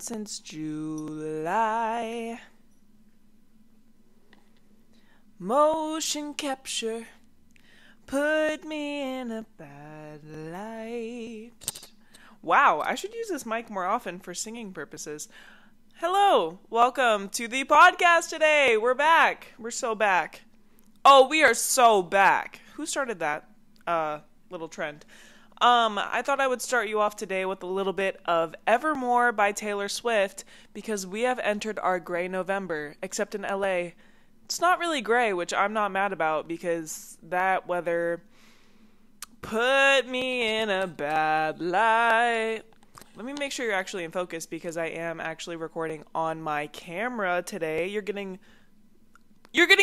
since July. Motion capture put me in a bad light. Wow, I should use this mic more often for singing purposes. Hello, welcome to the podcast today. We're back. We're so back. Oh, we are so back. Who started that little trend? I thought I would start you off today with a little bit of Evermore by Taylor Swift because we have entered our gray November, except in LA. It's not really gray, which I'm not mad about because that weather put me in a bad light. Let me make sure you're actually in focus because I am actually recording on my camera today. You're getting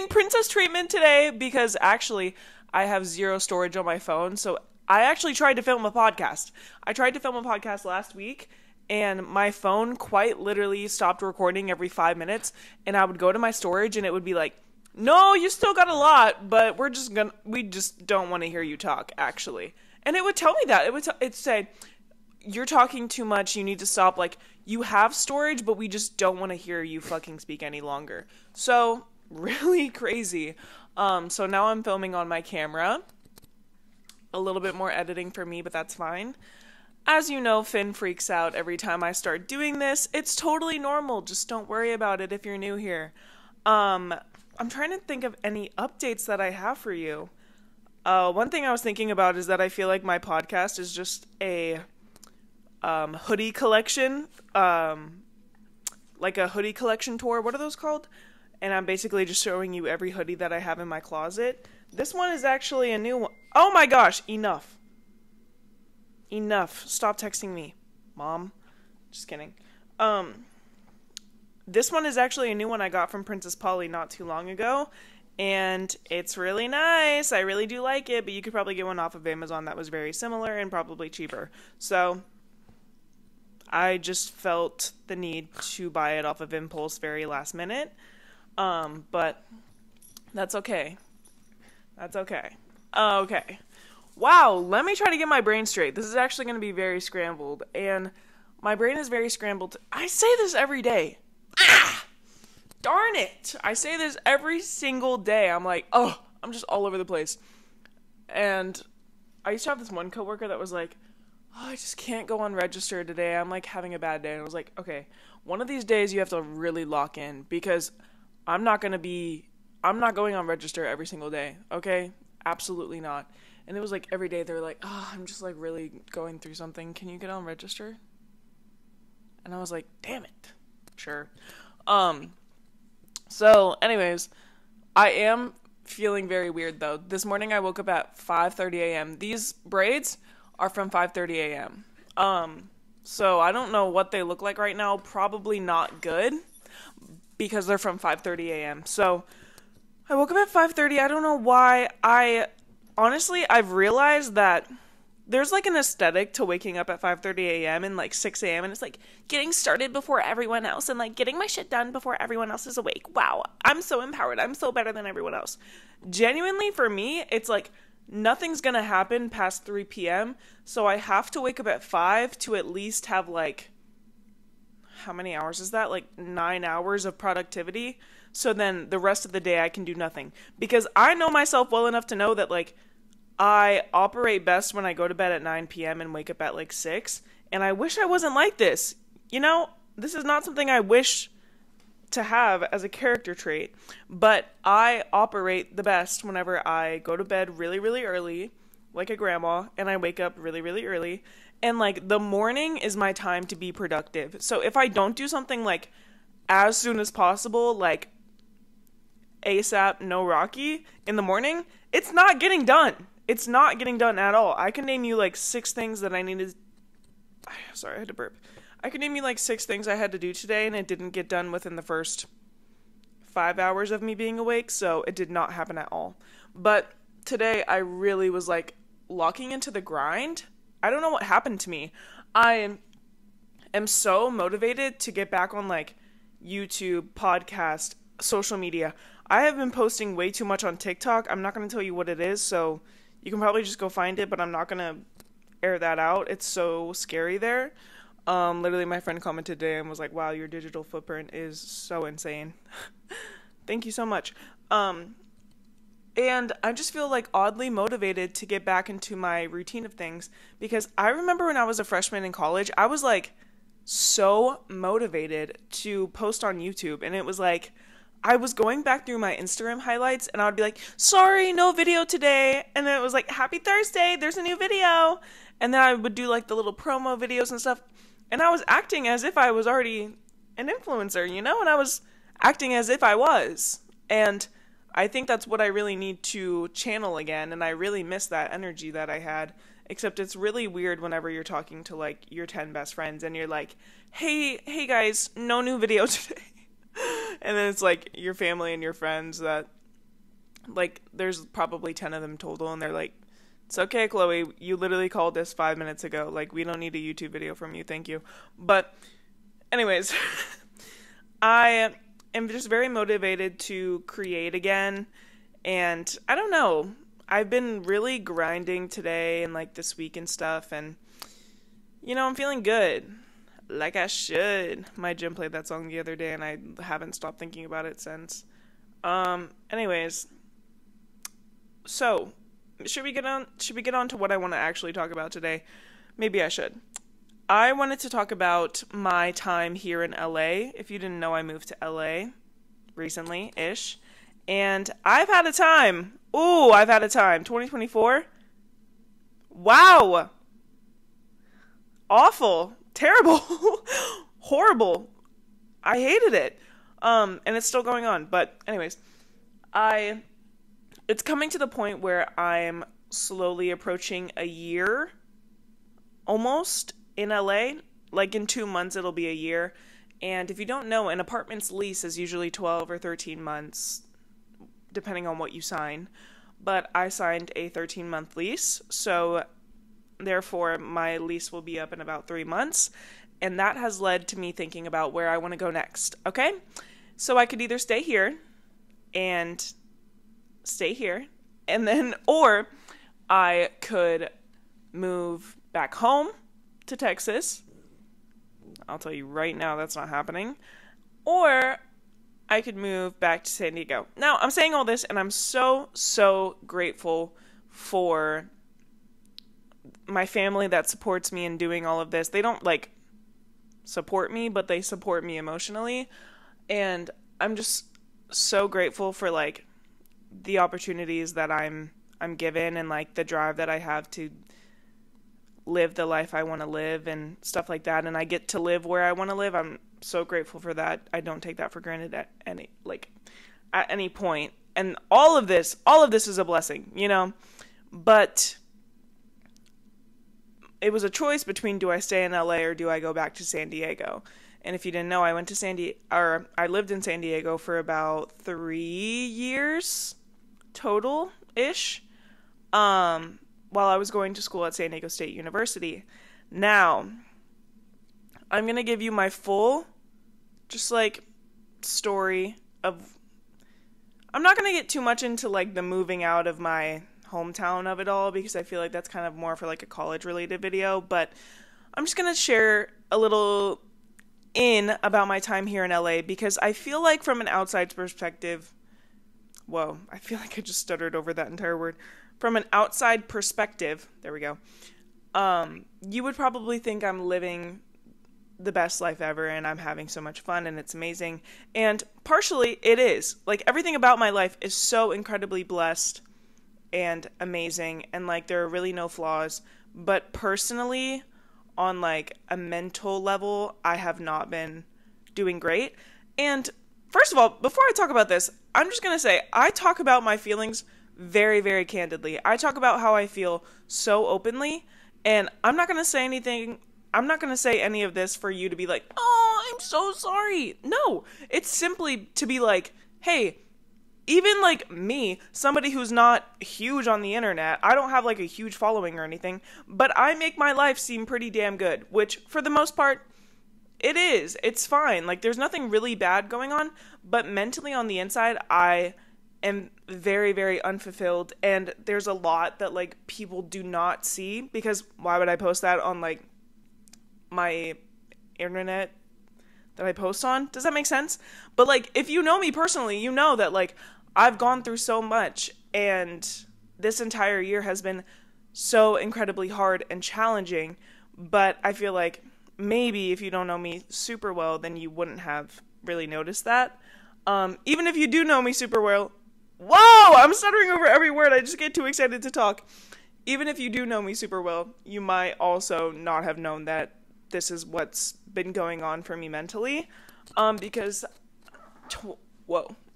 princess treatment today because actually I have zero storage on my phone. So I actually tried to film a podcast. I tried to film a podcast last week and my phone quite literally stopped recording every 5 minutes, and I would go to my storage and it would be like, no, you still got a lot, but we just don't want to hear you talk, actually. And it would tell me that. It'd say, you're talking too much, you need to stop. Like, you have storage, but we just don't want to hear you fucking speak any longer. So, really crazy. So now I'm filming on my camera. A little bit more editing for me, but that's fine. As you know, Finn freaks out every time I start doing this. It's totally normal. Just don't worry about it if you're new here. I'm trying to think of any updates that I have for you. One thing I was thinking about is that I feel like my podcast is just a hoodie collection. Like a hoodie collection tour. What are those called? And I'm basically just showing you every hoodie that I have in my closet. This one is actually a new one. Oh my gosh, enough. Enough. Stop texting me, Mom. Just kidding. This one is actually a new one I got from Princess Polly not too long ago, and it's really nice. I really do like it, but you could probably get one off of Amazon that was very similar and probably cheaper. So I just felt the need to buy it off of impulse very last minute. But that's okay. That's okay. Okay. Wow, let me try to get my brain straight. This is actually going to be very scrambled, and my brain is very scrambled. I say this every day. Ah! Darn it! I say this every single day. I'm like, oh, I'm just all over the place. And I used to have this one coworker that was like, oh, I just can't go on register today. I'm like having a bad day. And I was like, okay, one of these days you have to really lock in because I'm not going on register every single day, okay? Absolutely not. And it was like every day they were like, oh, I'm just like really going through something. Can you get on register? And I was like, damn it. Sure. So anyways, I am feeling very weird though. This morning I woke up at 5:30 a.m. These braids are from 5:30 a.m. So I don't know what they look like right now. Probably not good because they're from 5:30 a.m. So I woke up at 5:30. I don't know why. Honestly, I've realized that there's like an aesthetic to waking up at 5:30 a.m. and like 6 a.m. and it's like getting started before everyone else and like getting my shit done before everyone else is awake. Wow, I'm so empowered. I'm so better than everyone else. Genuinely, for me, it's like nothing's gonna happen past 3 p.m. So I have to wake up at 5 to at least have like, how many hours is that? Like 9 hours of productivity. So then the rest of the day I can do nothing. Because I know myself well enough to know that like I operate best when I go to bed at 9 p.m. and wake up at like 6. And I wish I wasn't like this. You know, this is not something I wish to have as a character trait. But I operate the best whenever I go to bed really, really early, like a grandma, and I wake up really, really early. And like the morning is my time to be productive. So if I don't do something like as soon as possible, like ASAP, no Rocky, in the morning, it's not getting done. It's not getting done at all. I can name you like 6 things that I needed. Sorry, I had to burp. I can name you like 6 things I had to do today, and it didn't get done within the first 5 hours of me being awake, so it did not happen at all. But today, I really was like locking into the grind. I don't know what happened to me. I am so motivated to get back on like YouTube, podcast, social media. I have been posting way too much on TikTok. I'm not going to tell you what it is, so you can probably just go find it, but I'm not going to air that out. It's so scary there. Literally my friend commented today and was like, wow, your digital footprint is so insane. Thank you so much. And I just feel like oddly motivated to get back into my routine of things because I remember when I was a freshman in college, I was like so motivated to post on YouTube, and it was like I was going back through my Instagram highlights and I would be like, sorry, no video today. And then it was like, happy Thursday, there's a new video. And then I would do like the little promo videos and stuff. And I was acting as if I was already an influencer, you know? And I was acting as if I was. And I think that's what I really need to channel again. And I really miss that energy that I had. Except it's really weird whenever you're talking to like your 10 best friends and you're like, hey guys, no new video today. And then it's like your family and your friends that, like, there's probably 10 of them total, and they're like, it's okay, Chloe, you literally called us 5 minutes ago. Like, we don't need a YouTube video from you, thank you. But, anyways, I am just very motivated to create again, and I don't know. I've been really grinding today and, like, this week and stuff, and, you know, I'm feeling good. Like I should. My gym played that song the other day and I haven't stopped thinking about it since. Anyways. So, should we get on to what I want to actually talk about today? Maybe I should. I wanted to talk about my time here in LA. If you didn't know, I moved to LA recently-ish. And I've had a time. Ooh, I've had a time. 2024? Wow. Awful. Terrible. Horrible. I hated it. And it's still going on. But anyways, it's coming to the point where I'm slowly approaching a year almost in LA. Like in 2 months it'll be a year. And if you don't know, an apartment's lease is usually 12 or 13 months depending on what you sign. But I signed a 13-month lease, so therefore, my lease will be up in about 3 months, and that has led to me thinking about where I want to go next, okay? So I could either stay here, and then, or I could move back home to Texas. I'll tell you right now that's not happening. Or I could move back to San Diego. Now, I'm saying all this, and I'm so grateful for my family that supports me in doing all of this. They don't like support me, but they support me emotionally, and I'm just so grateful for like the opportunities that I'm given and like the drive that I have to live the life I want to live and stuff like that, and I get to live where I want to live. I'm so grateful for that. I don't take that for granted at any point. And all of this is a blessing, you know? But it was a choice between do I stay in LA or do I go back to San Diego. And if you didn't know, I lived in San Diego for about 3 years total-ish, while I was going to school at San Diego State University. Now, I'm going to give you my full, just like, story of, I'm not going to get too much into like the moving out of my hometown of it all, because I feel like that's kind of more for like a college related video, but I'm just gonna share a little about my time here in LA, because I feel like from an outside perspective, whoa, I feel like I just stuttered over that entire word. From an outside perspective, there we go, you would probably think I'm living the best life ever and I'm having so much fun and it's amazing, and partially it is. Like, everything about my life is so incredibly blessed and amazing, and like there are really no flaws, but personally, on like a mental level, I have not been doing great. And first of all, before I talk about this, I'm just gonna say I talk about my feelings very, very candidly. I talk about how I feel so openly, and I'm not gonna say any of this for you to be like, oh, I'm so sorry. No, it's simply to be like, hey, even like me, somebody who's not huge on the internet, I don't have like a huge following or anything, but I make my life seem pretty damn good, which for the most part, it is. It's fine. Like, there's nothing really bad going on, but mentally on the inside, I am very, very unfulfilled, and there's a lot that like people do not see, because why would I post that on like my internet that I post on. Does that make sense? But like, if you know me personally, you know that like I've gone through so much, and this entire year has been so incredibly hard and challenging. But I feel like maybe if you don't know me super well, then you wouldn't have really noticed that. Even if you do know me super well, whoa, I'm stuttering over every word. I just get too excited to talk. Even if you do know me super well, you might also not have known that this is what's been going on for me mentally. Because,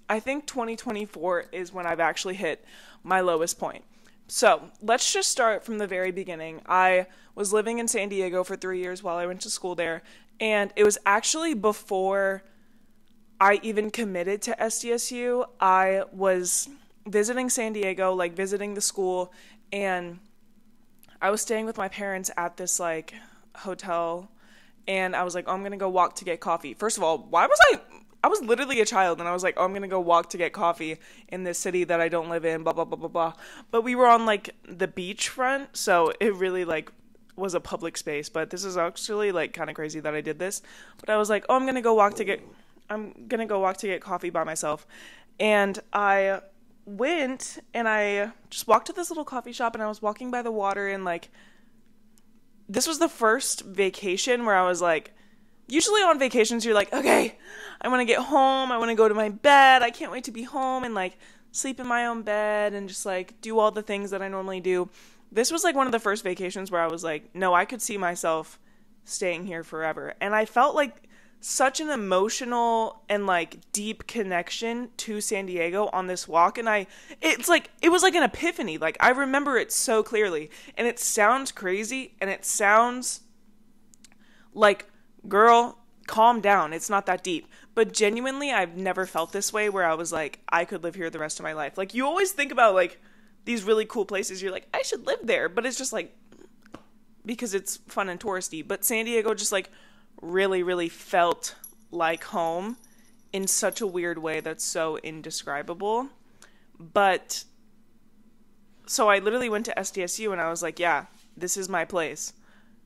I think 2024 is when I've actually hit my lowest point. So let's just start from the very beginning. I was living in San Diego for 3 years while I went to school there. And it was actually before I even committed to SDSU. I was visiting San Diego, like visiting the school, and I was staying with my parents at this like hotel, and I was like, oh, I'm gonna go walk to get coffee. First of all, why was I was literally a child, and I was like, oh, I'm gonna go walk to get coffee in this city that I don't live in, blah blah blah blah blah. But we were on like the beach front, so it really like was a public space. But this is actually like kind of crazy that I did this. But I was like, oh, I'm gonna go walk to get coffee by myself. And I went and I just walked to this little coffee shop, and I was walking by the water, and like this was the first vacation where I was like, usually on vacations you're like, okay, I want to get home, I want to go to my bed, I can't wait to be home and like sleep in my own bed and just like do all the things that I normally do. This was like one of the first vacations where I was like, no, I could see myself staying here forever. And I felt like such an emotional and like deep connection to San Diego on this walk, and it was like an epiphany. Like I remember it so clearly, and it sounds crazy, and it sounds like, girl, calm down, it's not that deep. But genuinely, I've never felt this way where I was like, I could live here the rest of my life. Like you always think about like these really cool places, you're like, I should live there, but it's just like because it's fun and touristy. But San Diego just like really, really felt like home in such a weird way that's so indescribable. But so I literally went to SDSU, and I was like, yeah, this is my place.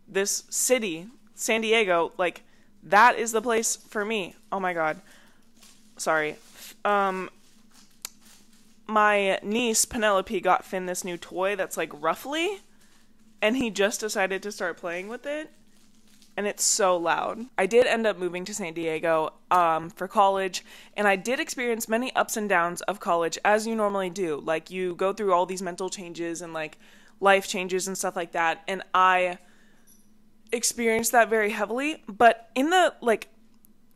This city, San Diego, like that is the place for me. Oh my God. Sorry. My niece Penelope got Finn this new toy that's like Ruffly, and he just decided to start playing with it. And it's so loud. I did end up moving to San Diego for college, and I did experience many ups and downs of college, as you normally do. Like, you go through all these mental changes and, like, life changes and stuff like that, and I experienced that very heavily. But in the, like,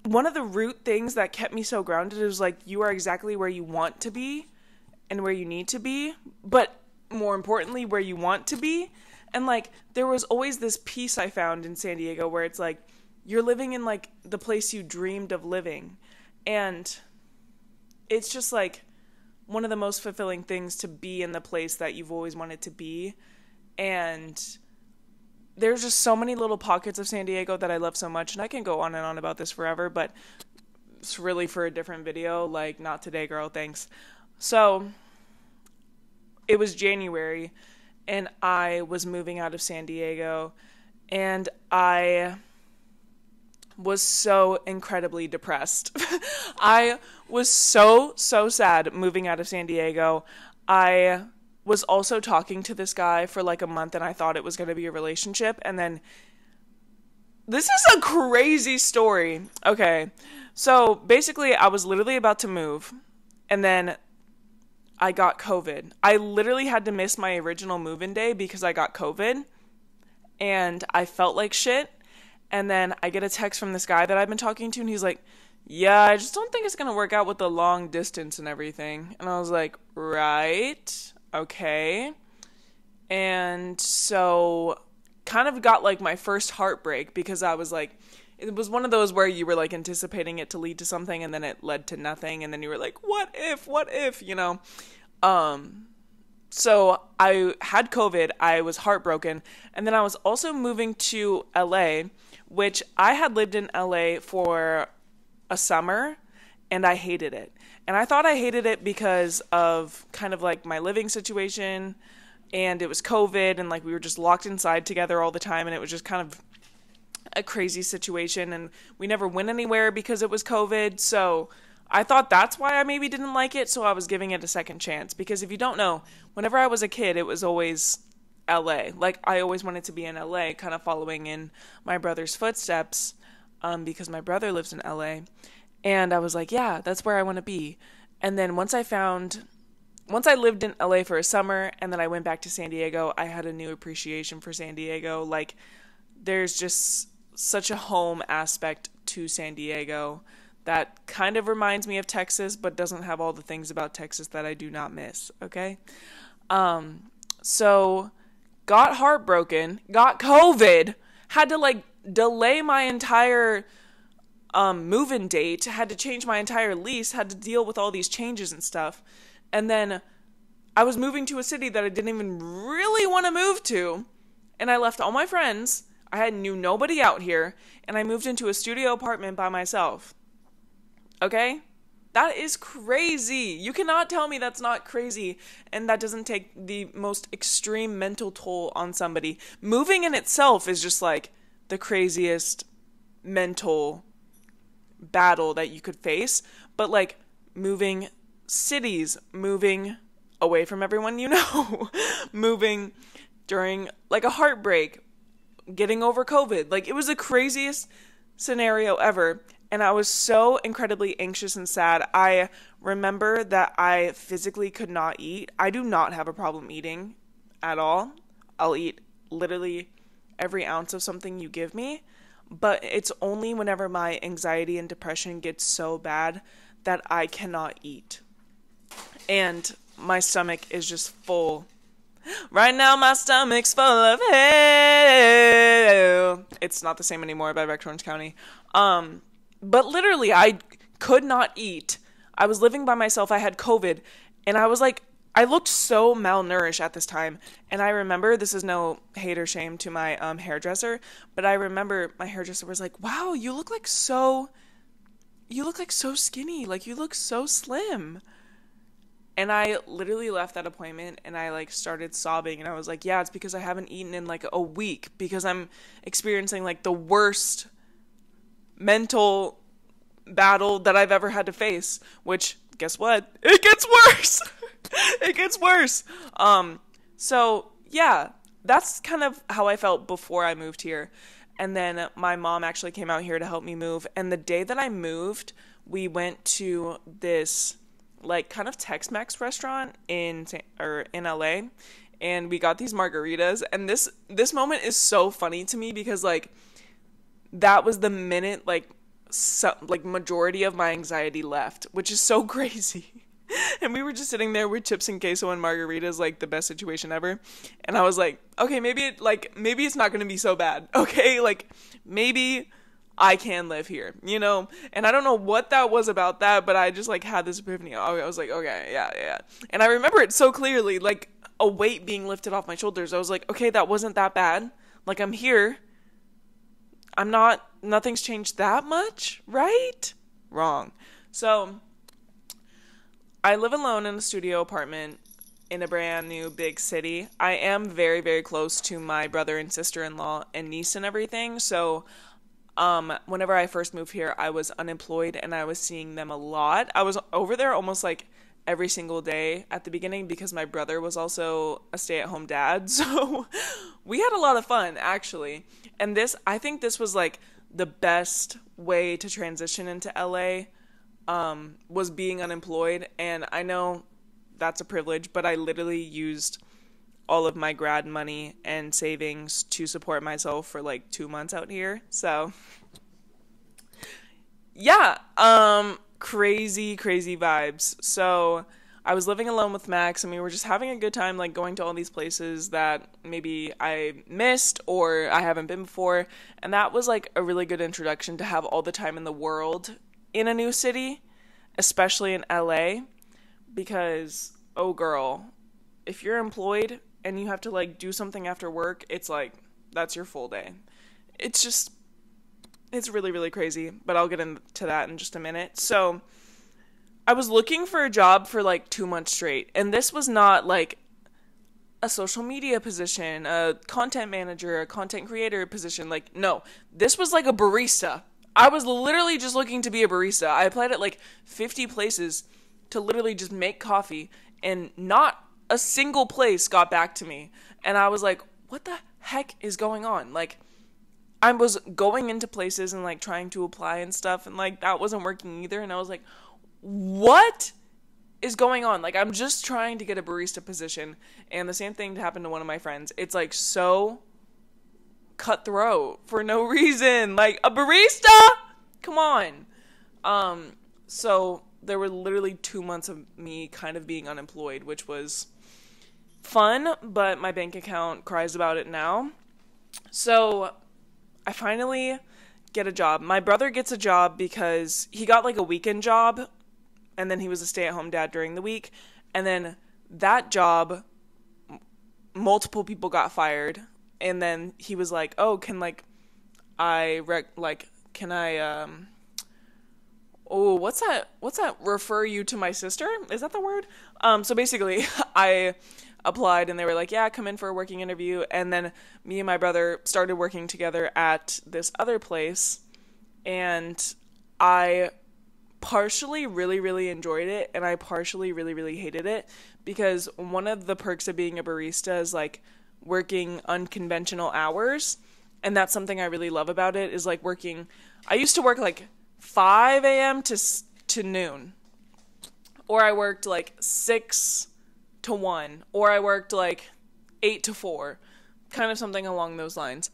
one of the root things that kept me so grounded is, like, you are exactly where you want to be and where you need to be, but more importantly, where you want to be. And, like, there was always this peace I found in San Diego where it's, like, you're living in, like, the place you dreamed of living. And it's just, like, one of the most fulfilling things to be in the place that you've always wanted to be. And there's just so many little pockets of San Diego that I love so much. And I can go on and on about this forever, but it's really for a different video. Like, not today, girl. Thanks. So, it was January, and I was moving out of San Diego, and I was so incredibly depressed. I was so sad moving out of San Diego. I was also talking to this guy for like a month, and I thought it was going to be a relationship, and then this is a crazy story. Okay, so basically I was literally about to move, and then I got COVID. I literally had to miss my original move-in day because I got COVID, and I felt like shit. And then I get a text from this guy that I've been talking to, and he's like, yeah, I just don't think it's going to work out with the long distance and everything. And I was like, right, okay. And so kind of got like my first heartbreak because I was like, it was one of those where you were like anticipating it to lead to something, and then it led to nothing, and then you were like, what if, you know? So I had COVID, I was heartbroken, and then I was also moving to LA, which I had lived in LA for a summer, and I hated it. And I thought I hated it because of kind of like my living situation, and it was COVID, and like we were just locked inside together all the time, and it was just kind of a crazy situation, and we never went anywhere because it was COVID. So I thought that's why I maybe didn't like it. So I was giving it a second chance, because if you don't know, whenever I was a kid, it was always LA. Like, I always wanted to be in LA, kind of following in my brother's footsteps, because my brother lives in LA. And I was like, yeah, that's where I want to be. And then once I lived in LA for a summer and then I went back to San Diego, I had a new appreciation for San Diego. Like, there's just such a home aspect to San Diego that kind of reminds me of Texas, but doesn't have all the things about Texas that I do not miss, okay? So got heartbroken, got COVID, had to like delay my entire move-in date, had to change my entire lease, had to deal with all these changes and stuff. And then I was moving to a city that I didn't even really want to move to. And I left all my friends. I knew nobody out here. And I moved into a studio apartment by myself. Okay? That is crazy. You cannot tell me that's not crazy and that doesn't take the most extreme mental toll on somebody. Moving in itself is just like the craziest mental battle that you could face. But like moving cities, moving away from everyone you know, moving during like a heartbreak, getting over COVID. Like, it was the craziest scenario ever. And I was so incredibly anxious and sad. I remember that I physically could not eat. I do not have a problem eating at all. I'll eat literally every ounce of something you give me. But it's only whenever my anxiety and depression gets so bad that I cannot eat. And my stomach is just full. Right now my stomach's full of hell. It's not the same anymore by Beck Orange County. But literally I could not eat. I was living by myself. I had COVID. And I was like, I looked so malnourished at this time. And I remember, this is no hate or shame to my hairdresser, but I remember my hairdresser was like, wow, you look so skinny. Like, you look so slim. And I literally left that appointment and I like started sobbing, and I was like, yeah, it's because I haven't eaten in like a week, because I'm experiencing like the worst mental battle that I've ever had to face, which, guess what? It gets worse. It gets worse. So yeah, that's kind of how I felt before I moved here. And then my mom actually came out here to help me move. And the day that I moved, we went to this like kind of Tex-Mex restaurant in LA, and we got these margaritas. And this moment is so funny to me because like that was the minute like majority of my anxiety left, which is so crazy. And we were just sitting there with chips and queso and margaritas, like the best situation ever. And I was like, okay, maybe it's not going to be so bad. Okay, like maybe I can live here, you know? And I don't know what that was about that, but I just like had this epiphany. I was like, okay, yeah. And I remember it so clearly, like a weight being lifted off my shoulders. I was like, okay, that wasn't that bad. Like, I'm here. Nothing's changed that much, right? Wrong. So I live alone in a studio apartment in a brand new big city. I am very, very close to my brother and sister-in-law and niece and everything. So whenever I first moved here, I was unemployed and I was seeing them a lot. I was over there almost like every single day at the beginning because my brother was also a stay-at-home dad. So we had a lot of fun, actually. And I think this was like the best way to transition into LA, was being unemployed. And I know that's a privilege, but I literally used all of my grad money and savings to support myself for like 2 months out here. So yeah, crazy vibes. So I was living alone with Max, and we were just having a good time, like going to all these places that maybe I missed or I haven't been before. And that was like a really good introduction to have all the time in the world in a new city, especially in LA, because, oh girl, if you're employed and you have to like do something after work, it's like, that's your full day. It's really, really crazy, but I'll get into that in just a minute. So I was looking for a job for like 2 months straight, and this was not like a social media position, a content manager, a content creator position. Like, no, this was like a barista. I was literally just looking to be a barista. I applied at like 50 places to literally just make coffee, and not a single place got back to me. And I was like, what the heck is going on? Like, I was going into places and like trying to apply and stuff, and like that wasn't working either. And I was like, what is going on? Like, I'm just trying to get a barista position, and the same thing happened to one of my friends. It's like so cutthroat for no reason. Like, a barista? Come on. So there were literally 2 months of me kind of being unemployed, which was fun, but my bank account cries about it now. So I finally get a job. My brother gets a job because he got like a weekend job, and then he was a stay-at-home dad during the week. And then that job, multiple people got fired. And then he was like, oh, can like, can I, oh, what's that, refer you to my sister? Is that the word? So basically, I applied, and they were like, yeah, come in for a working interview. And then me and my brother started working together at this other place, and I partially really, really enjoyed it, and I partially really, really hated it, because one of the perks of being a barista is like working unconventional hours, and that's something I really love about it, is like working. I used to work like 5 a.m. to noon, or I worked like 6 to 1, or I worked like 8 to 4, kind of something along those lines.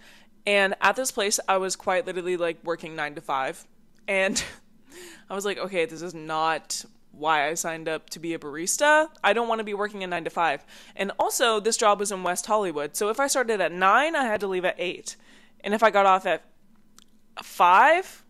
And at this place, I was quite literally like working 9 to 5, and I was like, okay, this is not why I signed up to be a barista. I don't want to be working a 9 to 5. And also, this job was in West Hollywood, so if I started at 9, I had to leave at 8. And if I got off at 5,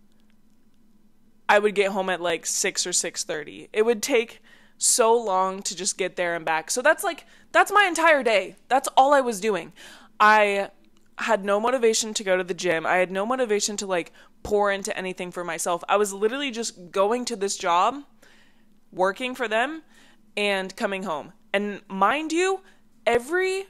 I would get home at like 6 or 6:30. It would take so long to just get there and back. So that's my entire day. That's all I was doing. I had no motivation to go to the gym. I had no motivation to like pour into anything for myself. I was literally just going to this job, working for them, and coming home. And mind you, every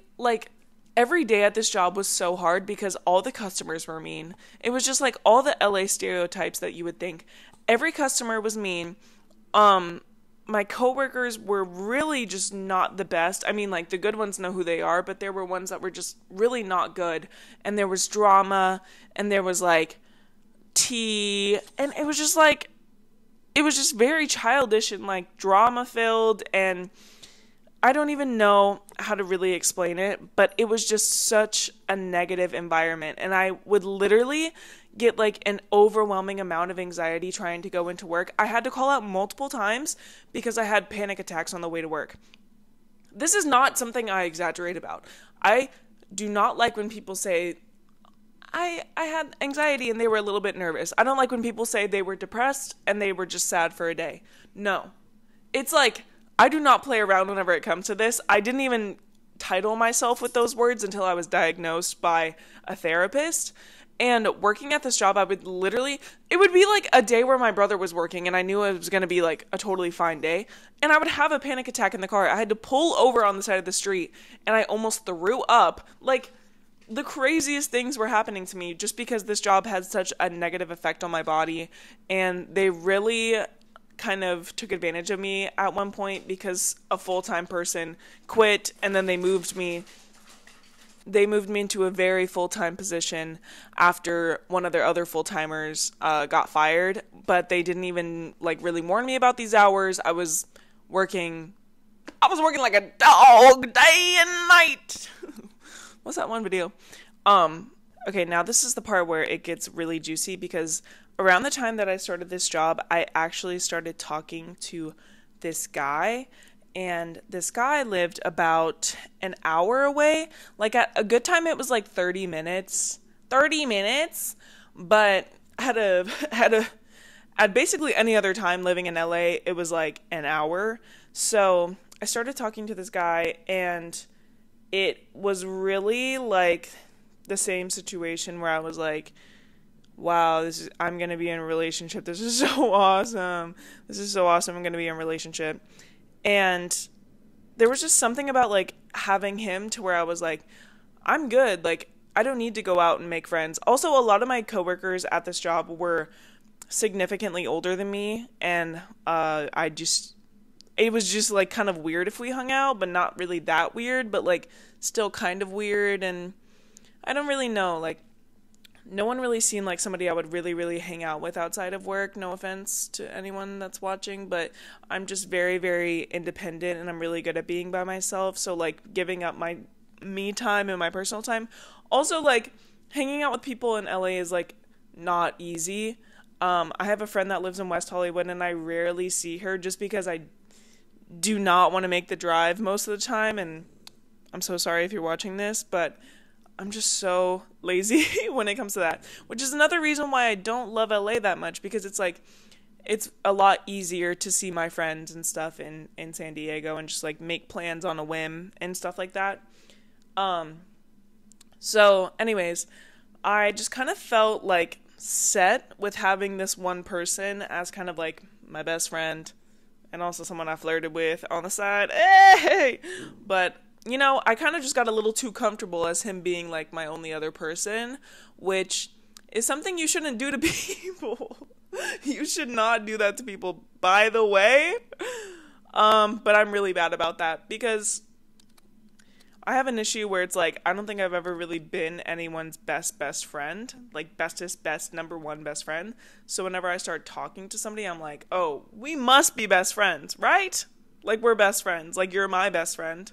day at this job was so hard because all the customers were mean. It was just like all the LA stereotypes that you would think. Every customer was mean. My coworkers were really just not the best. I mean, like, the good ones know who they are, but there were ones that were just really not good. And there was drama, and there was like tea, and it was just very childish and like drama filled, and I don't even know how to really explain it, but it was just such a negative environment, and I would literally get like an overwhelming amount of anxiety trying to go into work. I had to call out multiple times because I had panic attacks on the way to work. This is not something I exaggerate about. I do not like when people say, I had anxiety and they were a little bit nervous. I don't like when people say they were depressed and they were just sad for a day. No. It's like, I do not play around whenever it comes to this. I didn't even title myself with those words until I was diagnosed by a therapist. And working at this job, it would be like a day where my brother was working and I knew it was going to be like a totally fine day. And I would have a panic attack in the car. I had to pull over on the side of the street and I almost threw up. Like, the craziest things were happening to me just because this job had such a negative effect on my body. And they really kind of took advantage of me at one point because a full-time person quit, and then they moved me into a very full-time position after one of their other full-timers got fired, but they didn't even like really warn me about these hours. I was working like a dog day and night. What's that one video? Okay, now this is the part where it gets really juicy, because around the time that I started this job, I actually started talking to this guy. And this guy lived about an hour away. Like, at a good time, it was like 30 minutes. 30 minutes? But at basically any other time living in LA, it was like an hour. So I started talking to this guy, and it was really like the same situation where I was like, wow, I'm going to be in a relationship. This is so awesome. I'm going to be in a relationship. And there was just something about like having him to where I was like, I'm good. Like, I don't need to go out and make friends. Also, a lot of my coworkers at this job were significantly older than me, and it was just like kind of weird if we hung out, but not really that weird, but like still kind of weird. And I don't really know, like, no one really seemed like somebody I would really, really hang out with outside of work. No offense to anyone that's watching, but I'm just very, very independent, and I'm really good at being by myself. So, like, giving up my me time and my personal time. Also, like, hanging out with people in LA is, like, not easy. I have a friend that lives in West Hollywood, and I rarely see her just because I do not want to make the drive most of the time. And I'm so sorry if you're watching this, but I'm just so lazy when it comes to that, which is another reason why I don't love LA that much, because it's like, it's a lot easier to see my friends and stuff in San Diego and just like make plans on a whim and stuff like that. So anyways, I just kind of felt like set with having this one person as kind of like my best friend and also someone I flirted with on the side. Hey! But you know, I kind of just got a little too comfortable as him being like my only other person, which is something you shouldn't do to people. You should not do that to people, by the way. But I'm really bad about that because I have an issue where it's like, I don't think I've ever really been anyone's best friend, like best number one best friend. So whenever I start talking to somebody, I'm like, oh, we must be best friends, right? Like, we're best friends. Like, you're my best friend.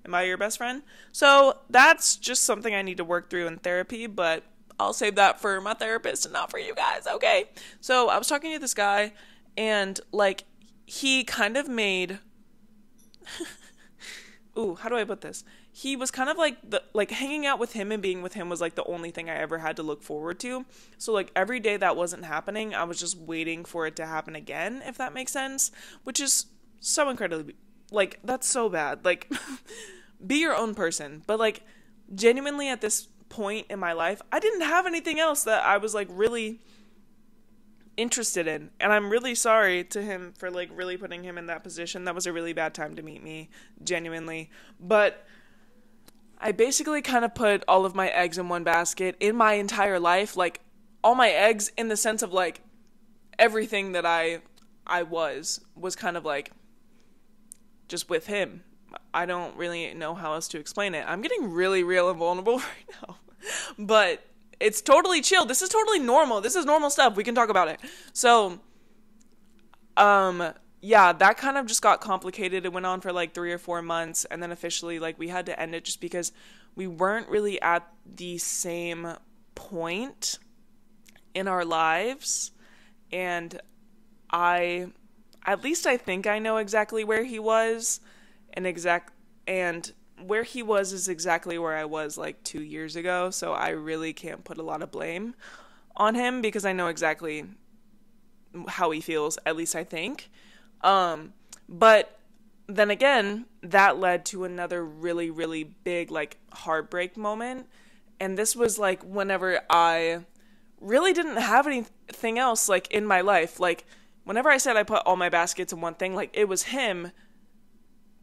Am I your best friend? So that's just something I need to work through in therapy, but I'll save that for my therapist and not for you guys, okay? So I was talking to this guy, and, like, he kind of made... Ooh, how do I put this? He was kind of like hanging out with him and being with him was like the only thing I ever had to look forward to. So like every day that wasn't happening, I was just waiting for it to happen again, if that makes sense, which is so incredibly, like, that's so bad. Like, be your own person. But like, genuinely at this point in my life, I didn't have anything else that I was like really interested in, and I'm really sorry to him for like really putting him in that position. That was a really bad time to meet me, genuinely. But I basically kind of put all of my eggs in one basket in my entire life, like all my eggs in the sense of like everything that I was kind of like just with him. I don't really know how else to explain it. I'm getting really real and vulnerable right now, but it's totally chill. This is totally normal. This is normal stuff. We can talk about it. So, yeah, that kind of just got complicated. It went on for like 3 or 4 months, and then officially, like, we had to end it just because we weren't really at the same point in our lives. And at least I think I know exactly where he was, and where he was is exactly where I was like 2 years ago, so I really can't put a lot of blame on him because I know exactly how he feels, at least I think. But then again, that led to another really, really big like heartbreak moment, and this was like whenever I really didn't have anything else like in my life. Like, whenever I said I put all my baskets in one thing, like, it was him,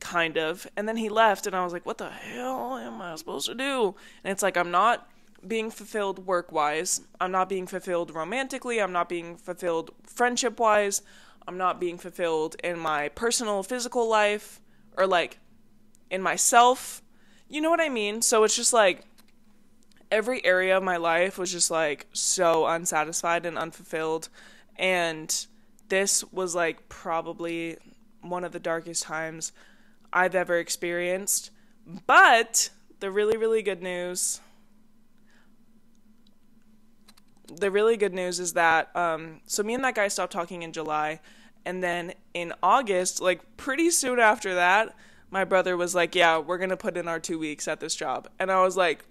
kind of, and then he left, and I was like, what the hell am I supposed to do? And it's like, I'm not being fulfilled work-wise, I'm not being fulfilled romantically, I'm not being fulfilled friendship-wise, I'm not being fulfilled in my personal physical life, or like in myself, you know what I mean? So it's just like every area of my life was just like so unsatisfied and unfulfilled, and this was like probably one of the darkest times I've ever experienced. But the really, really good news is that so me and that guy stopped talking in July, and then in August, like pretty soon after that, my brother was like, yeah, we're gonna put in our 2 weeks at this job. And I was like,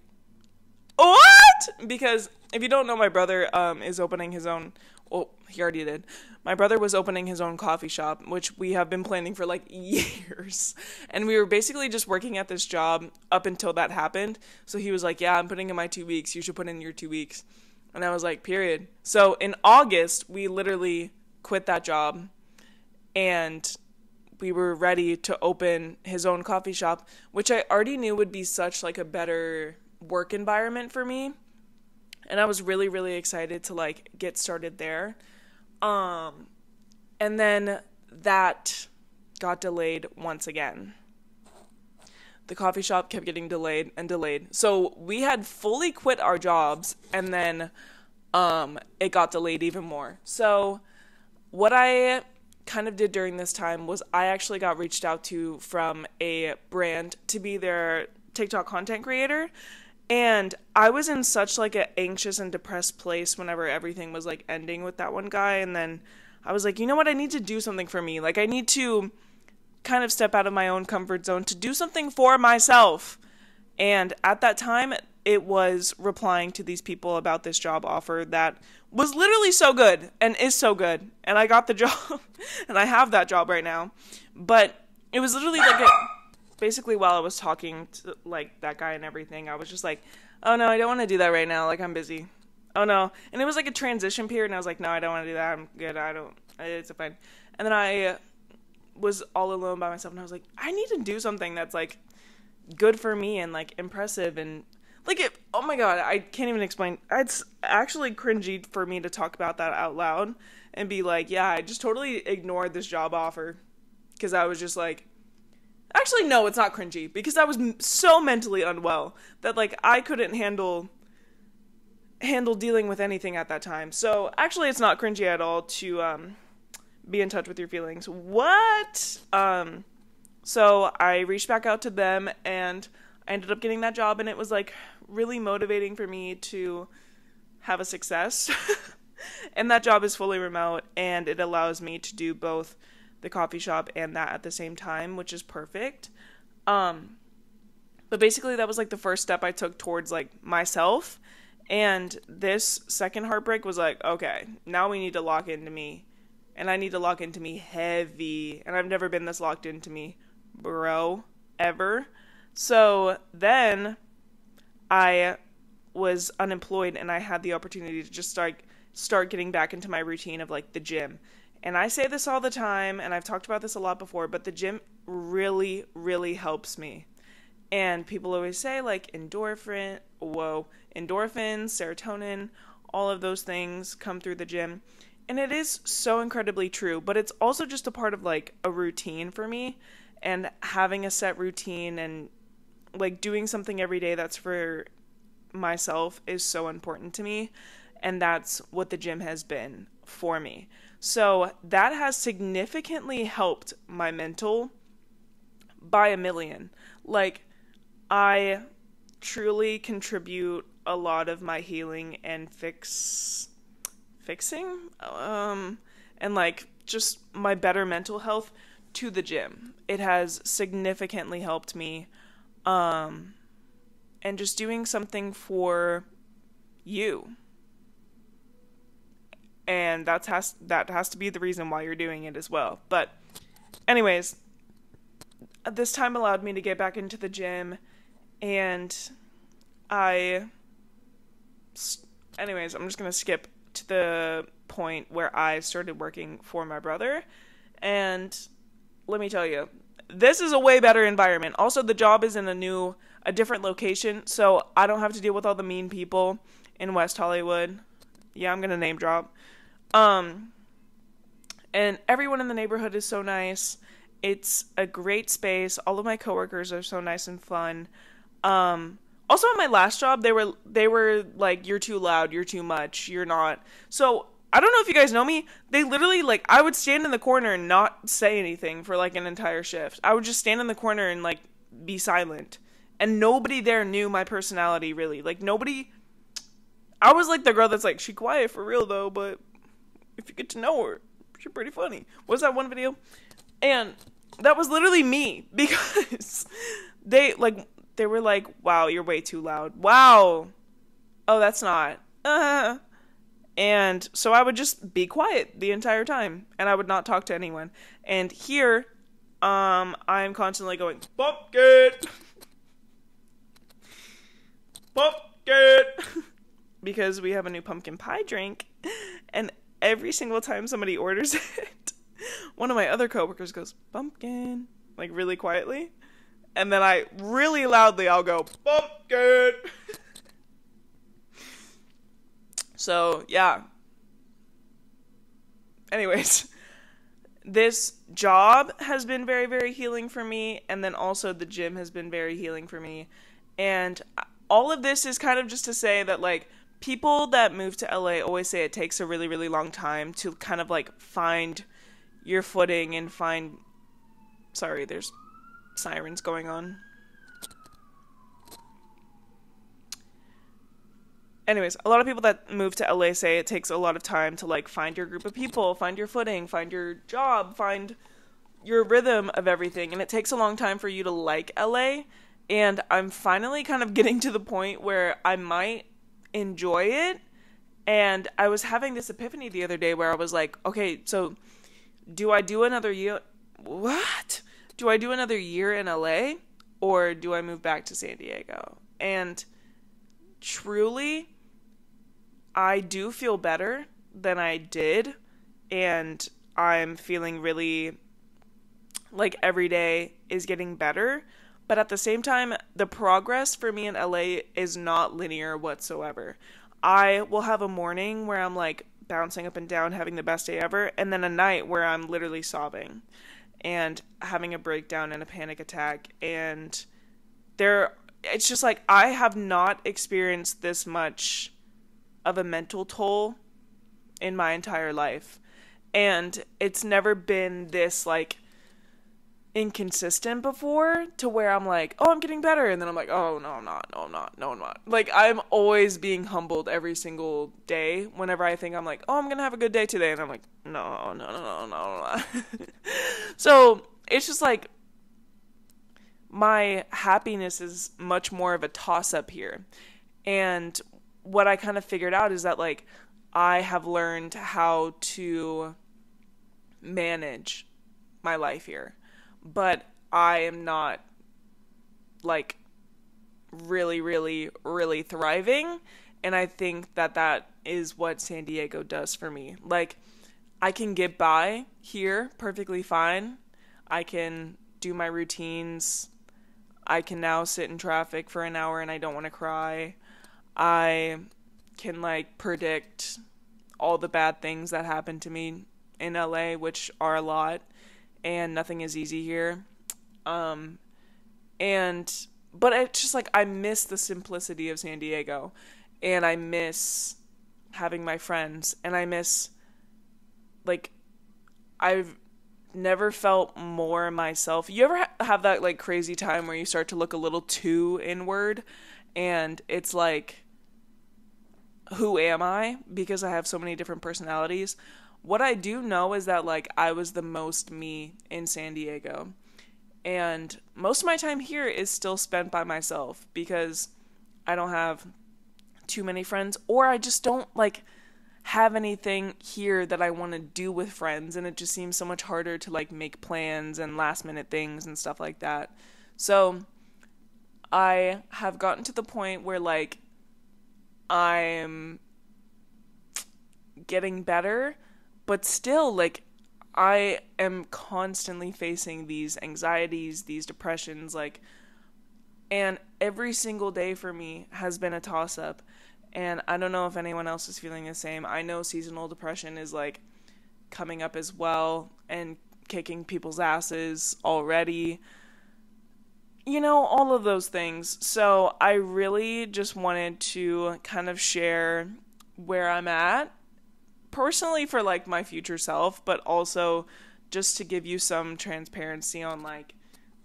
what? Because if you don't know, my brother is opening his own, well, he already did. My brother was opening his own coffee shop, which we have been planning for like years. And we were basically just working at this job up until that happened. So he was like, yeah, I'm putting in my 2 weeks. You should put in your 2 weeks. And I was like, period. So in August, we literally quit that job and we were ready to open his own coffee shop, which I already knew would be such like a better work environment for me. And I was really, really excited to like get started there. And then that got delayed once again. The coffee shop kept getting delayed and delayed. So we had fully quit our jobs, and then it got delayed even more. So what I kind of did during this time was I actually got reached out to from a brand to be their TikTok content creator. And I was in such like an anxious and depressed place whenever everything was like ending with that one guy. And then I was like, you know what? I need to do something for me. Like I need to kind of step out of my own comfort zone to do something for myself. And at that time, it was replying to these people about this job offer that was literally so good and is so good. And I got the job and I have that job right now. But it was literally like basically while I was talking to like that guy and everything, I was just like, oh no, I don't want to do that right now. Like I'm busy. Oh no. And it was like a transition period and I was like, no, I don't want to do that. I'm good. It's fine. And then I was all alone by myself and I was like, I need to do something that's like good for me and like impressive and like it. Oh my God. I can't even explain. It's actually cringy for me to talk about that out loud and be like, yeah, I just totally ignored this job offer because I was just like, actually, no, it's not cringy because I was so mentally unwell that like I couldn't handle dealing with anything at that time. So actually it's not cringy at all to be in touch with your feelings. What? So I reached back out to them and I ended up getting that job and it was like really motivating for me to have a success. And that job is fully remote and it allows me to do both the coffee shop and that at the same time, which is perfect. But basically that was like the first step I took towards like myself. And this second heartbreak was like, okay, now we need to lock into me. And I need to lock into me heavy. And I've never been this locked into me, bro, ever. So then I was unemployed and I had the opportunity to just start getting back into my routine of like the gym. And I say this all the time, and I've talked about this a lot before, but the gym really, really helps me. And people always say, like, endorphins, serotonin, all of those things come through the gym. And it is so incredibly true, but it's also just a part of, like, a routine for me. And having a set routine and, like, doing something every day that's for myself is so important to me. And that's what the gym has been for me. So that has significantly helped my mental by a million. Like, I truly contribute a lot of my healing and fixing, and like just my better mental health to the gym. It has significantly helped me, and just doing something for you. And that has to be the reason why you're doing it as well. But anyways, this time allowed me to get back into the gym. And I'm just going to skip to the point where I started working for my brother. And let me tell you, this is a way better environment. Also, the job is in a different location. So I don't have to deal with all the mean people in West Hollywood. Yeah, I'm going to name drop. And everyone in the neighborhood is so nice. It's a great space. All of my coworkers are so nice and fun. Also at my last job, they were like, you're too loud, you're too much, you're not. So I don't know if you guys know me. They literally like, I would stand in the corner and not say anything for like an entire shift. I would just stand in the corner and like be silent. And nobody there knew my personality really. Like nobody, I was like the girl that's like, she quiet for real though, but if you get to know her, she's pretty funny. What's that one video? And that was literally me because they were like, wow, you're way too loud. Wow. Oh, that's not. And so I would just be quiet the entire time and I would not talk to anyone. And here, I'm constantly going, pumpkin, pumpkin, because we have a new pumpkin pie drink. And every single time somebody orders it, one of my other coworkers goes, "Pumpkin," like really quietly. And then I really loudly, I'll go, "Pumpkin." So, yeah. Anyways, this job has been very, very healing for me. And then also the gym has been very healing for me. And all of this is kind of just to say that, like, people that move to LA always say it takes a really, really long time to kind of, like, find your footing and find... Sorry, there's sirens going on. Anyways, a lot of people that move to LA say it takes a lot of time to, like, find your group of people, find your footing, find your job, find your rhythm of everything. And it takes a long time for you to like LA. And I'm finally kind of getting to the point where I might enjoy it. And I was having this epiphany the other day where I was like, okay, so do I do another year? What? Do I do another year in LA? Or do I move back to San Diego? And truly, I do feel better than I did. And I'm feeling really like every day is getting better. But at the same time, the progress for me in LA is not linear whatsoever. I will have a morning where I'm like bouncing up and down, having the best day ever, and then a night where I'm literally sobbing and having a breakdown and a panic attack. And it's just like I have not experienced this much of a mental toll in my entire life. And it's never been this like inconsistent before to where I'm like, oh, I'm getting better, and then I'm like, oh, no, I'm not, no, I'm not, no, I'm not. Like, I'm always being humbled every single day whenever I think I'm like, oh, I'm gonna have a good day today, and I'm like, no, no, no, no, no, no. So it's just like my happiness is much more of a toss-up here. And what I kind of figured out is that, like, I have learned how to manage my life here. But I am not, like, really, really, really thriving. And I think that that is what San Diego does for me. Like, I can get by here perfectly fine. I can do my routines. I can now sit in traffic for an hour and I don't want to cry. I can, like, predict all the bad things that happen to me in LA, which are a lot. And nothing is easy here. But it's just like I miss the simplicity of San Diego. And I miss having my friends. And I miss, like, I've never felt more myself. You ever have that, like, crazy time where you start to look a little too inward? And it's like, who am I? Because I have so many different personalities. What I do know is that, like, I was the most me in San Diego. And most of my time here is still spent by myself because I don't have too many friends, or I just don't, like, have anything here that I want to do with friends, and it just seems so much harder to, like, make plans and last minute things and stuff like that. So I have gotten to the point where, like, I'm getting better, but still, like, I am constantly facing these anxieties, these depressions, like, and every single day for me has been a toss-up. And I don't know if anyone else is feeling the same. I know seasonal depression is, like, coming up as well and kicking people's asses already. You know, all of those things. So I really just wanted to kind of share where I'm at personally for, like, my future self, but also just to give you some transparency on, like,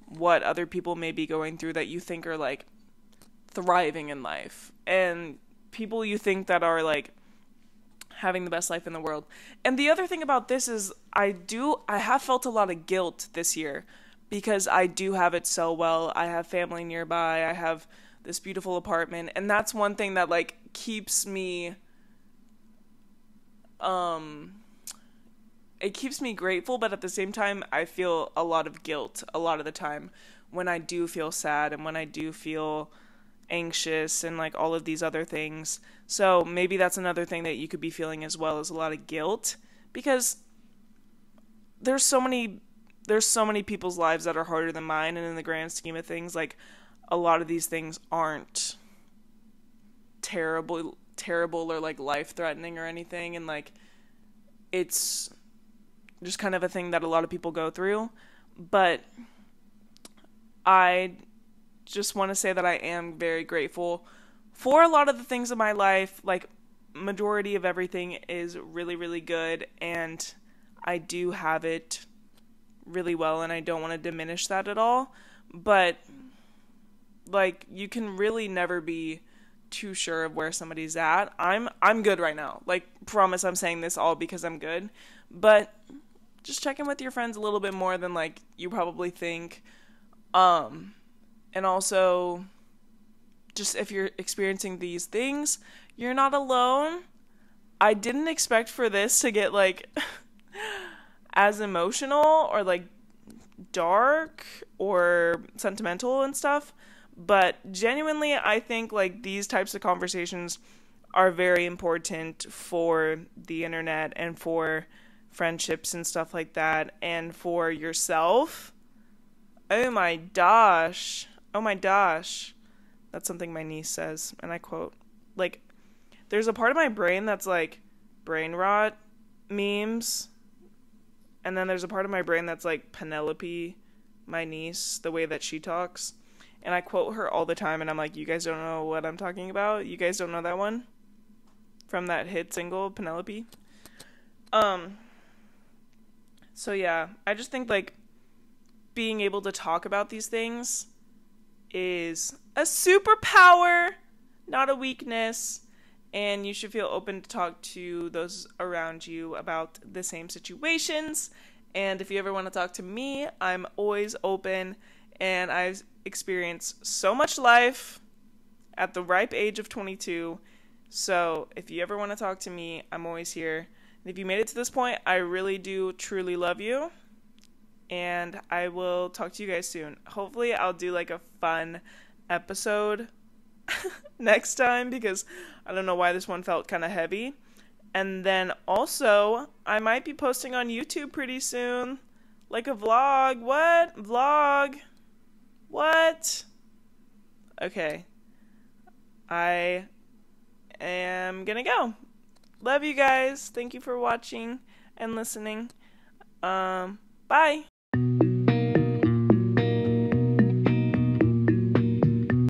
what other people may be going through that you think are, like, thriving in life, and people you think that are, like, having the best life in the world. And the other thing about this is I have felt a lot of guilt this year because I do have it so well. I have family nearby. I have this beautiful apartment, and that's one thing that, like, keeps me it keeps me grateful, but at the same time, I feel a lot of guilt a lot of the time when I do feel sad and when I do feel anxious and, like, all of these other things. So maybe that's another thing that you could be feeling as well, is a lot of guilt, because there's so many people's lives that are harder than mine, and in the grand scheme of things, like, a lot of these things aren't terrible or like life-threatening or anything, and like it's just kind of a thing that a lot of people go through. But I just want to say that I am very grateful for a lot of the things in my life. Like, majority of everything is really, really good, and I do have it really well, and I don't want to diminish that at all. But like, you can really never be too sure of where somebody's at. I'm good right now. Like, promise I'm saying this all because I'm good. But just check in with your friends a little bit more than like you probably think. And also, just if you're experiencing these things, you're not alone. I didn't expect for this to get like as emotional or like dark or sentimental and stuff. But genuinely, I think like these types of conversations are very important for the internet and for friendships and stuff like that, and for yourself. Oh my gosh. That's something my niece says, and I quote. Like, there's a part of my brain that's like brain rot memes, and then there's a part of my brain that's like Penelope, my niece, the way that she talks. And I quote her all the time, and I'm like, you guys don't know what I'm talking about? You guys don't know that one? From that hit single, Penelope? So yeah, I just think, like, being able to talk about these things is a superpower, not a weakness, and you should feel open to talk to those around you about the same situations. And if you ever want to talk to me, I'm always open, and I've experienced so much life at the ripe age of 22. So if you ever want to talk to me, I'm always here. And if you made it to this point, I really do truly love you. And I will talk to you guys soon. Hopefully I'll do like a fun episode next time, because I don't know why this one felt kind of heavy. And then also, I might be posting on YouTube pretty soon. Like a vlog. What? Vlog? What? Okay. I am gonna go. Love you guys. Thank you for watching and listening. Bye.